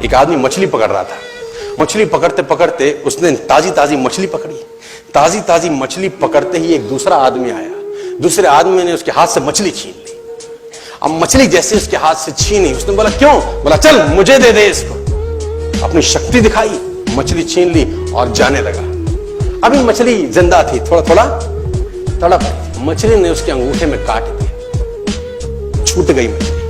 एक आदमी मछली पकड़ रहा था। मछली पकड़ते पकड़ते उसने ताजी ताजी मछली पकड़ी। ताजी ताजी मछली पकड़ते ही एक दूसरा आदमी आया। दूसरे आदमी ने उसके हाथ से मछली छीन ली। अब मछली जैसे उसके हाथ से छीनी, उसने बोला क्यों? बोला चल मुझे दे दे इसको। अपनी शक्ति दिखाई, मछली छीन ली और जाने लगा। अभी मछली जिंदा थी, थोड़ा थोड़ा तड़प। मछली ने उसके अंगूठे में काट दिया, छूट गई मछली,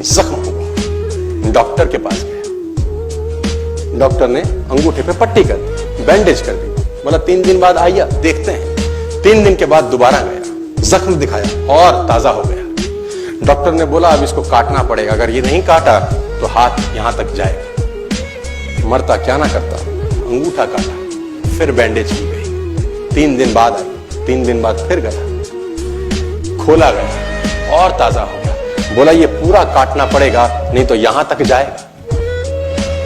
जख्म हुआ। डॉक्टर के पास गया। डॉक्टर ने अंगूठे पे पट्टी कर दी, बैंडेज कर दी। बोला 3 दिन बाद आइए देखते हैं। 3 दिन के बाद दोबारा गया, जख्म दिखाया और ताजा हो गया। डॉक्टर ने बोला अब इसको काटना पड़ेगा, अगर ये नहीं काटा तो हाथ यहां तक जाएगा। मरता क्या ना करता, अंगूठा काटा, फिर बैंडेज की गई। 3 दिन बाद आई, 3 दिन बाद फिर गया, खोला गया और ताजा हो गया। बोला ये पूरा काटना पड़ेगा नहीं तो यहां तक जाएगा।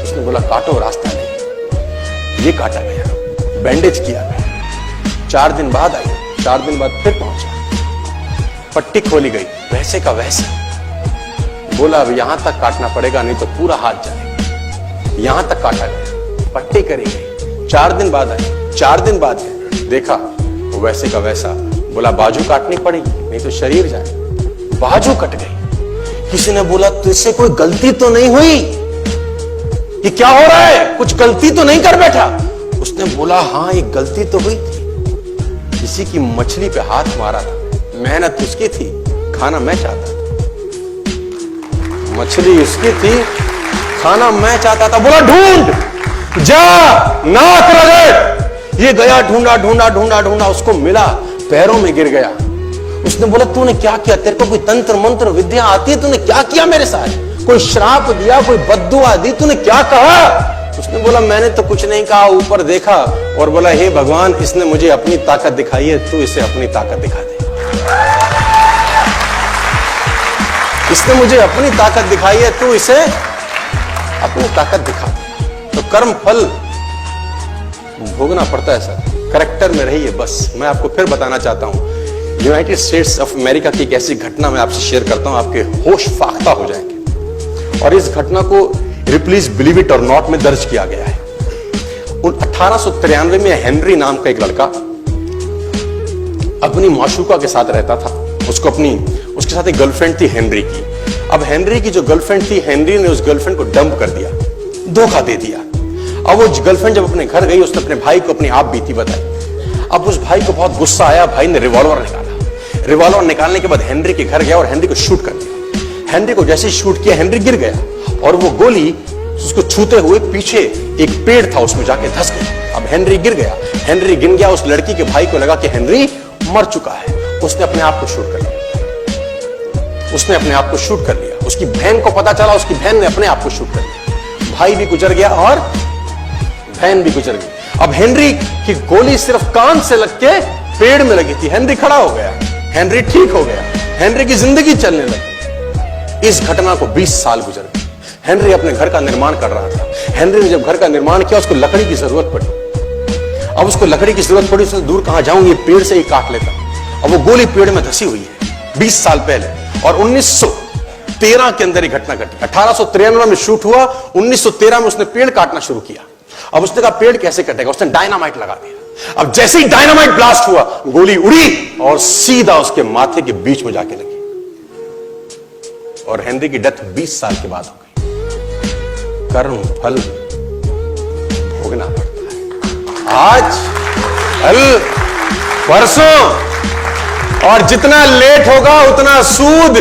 उसने बोला काटो, रास्ता नहीं। ये काटा गया, बैंडेज किया गया। 4 दिन बाद आई, 4 दिन बाद फिर पहुंचा, पट्टी खोली गई, वैसे का वैसा। बोला अब यहां तक काटना पड़ेगा नहीं तो पूरा हाथ जाएगा। यहां तक काटा गया, पट्टी करी गई। 4 दिन बाद आई, 4 दिन बाद देखा वैसे का वैसा। बोला बाजू काटनी पड़ेगी नहीं तो शरीर जाए। बाजू कट गई। किसी ने बोला तुझसे कोई गलती तो नहीं हुई? ये क्या हो रहा है? कुछ गलती तो नहीं कर बैठा? उसने बोला हाँ एक गलती तो हुई थी। किसी की मछली पे हाथ मारा था, मेहनत उसकी थी, खाना मैं चाहता था। मछली उसकी थी, खाना मैं चाहता था। बोला ढूंढ, जा, नाक रगड़। ये गया, ढूंढा ढूंढा ढूंढा ढूंढा, उसको मिला, पैरों में गिर गया। उसने बोला तूने क्या किया? तेरे को कोई तंत्र मंत्र विद्या आती है? तूने क्या किया मेरे साथ? कोई श्राप दिया, कोई बद्दुआ दी? तूने क्या कहा? उसने बोला मैंने तो कुछ नहीं कहा, ऊपर देखा और बोला हे भगवान इसने मुझे अपनी ताकत दिखाई है, तू इसे अपनी ताकत दिखा दे। इसने मुझे अपनी ताकत दिखाई है, तू इसे अपनी ताकत दिखा दे। तो कर्म फल भोगना पड़ता है सर, करेक्टर में रहिए बस। मैं आपको फिर बताना चाहता हूं, यूनाइटेड स्टेट्स ऑफ अमेरिका की एक ऐसी घटना मैं आपसे शेयर करता हूं, आपके होश फाख्ता हो जाएंगे। और इस घटना को प्लीज बिलीव इट और नॉट में दर्ज किया गया है। 1893 में हेनरी नाम का एक लड़का अपनी माशूका के साथ रहता था। उसके साथ एक गर्लफ्रेंड थी हेनरी की। अब हेनरी की जो गर्लफ्रेंड थी, हेनरी ने उस गर्लफ्रेंड को डंप कर दिया, धोखा दे दिया। अब वो गर्लफ्रेंड जब अपने घर गई, उसने अपने भाई को अपनी आप बीती बताई। अब उस भाई को बहुत गुस्सा आया, भाई ने रिवॉल्वर निकाला। रिवॉल्वर निकालने के बाद हेनरी के घर गया और हेनरी को शूट कर दिया। हेनरी को जैसे ही शूट किया, हेनरी गिर गया और वो गोली उसको छूते हुए पीछे एक पेड़ था उसमें जाके धंस गई। अब हेनरी गिर गया, हेनरी गिर गया। उस लड़की के भाई को लगा कि हेनरी मर चुका है। उसने अपने आप को शूट कर लिया। उसने अपने आप को शूट कर लिया। उसकी बहन को पता चला, उसकी बहन ने अपने आप को शूट कर लिया। भाई भी गुजर गया और बहन भी गुजर गई। अब हेनरी की गोली सिर्फ कान से लग के पेड़ में लगी थी। हेनरी खड़ा हो गया, हेनरी ठीक हो गया, हेनरी की जिंदगी चलने लगी। इस घटना को 20 साल गुजर गए। हेनरी अपने घर का निर्माण कर रहा था। हेनरी ने जब घर का निर्माण किया, उसको लकड़ी की जरूरत पड़ी। अब उसको लकड़ी की जरूरत पड़ी, उसने दूर कहां जाऊं, ये पेड़ से ही काट लेता। अब वो गोली पेड़ में धसी हुई है 20 साल पहले। और 1913 के अंदर ये घटना घटी। 1893 में शूट हुआ, 1913 में उसने पेड़ काटना शुरू किया। अब उसने कहा पेड़ कैसे कटेगा, उसने डायनामाइट लगा दिया। अब जैसे ही डायनामाइट ब्लास्ट हुआ, गोली उड़ी और सीधा उसके माथे के बीच में जाके लगी और हेनरी की डेथ 20 साल के बाद हो गई। कर्म फल भोगना पड़ता है, आज कल परसों, और जितना लेट होगा उतना सूद।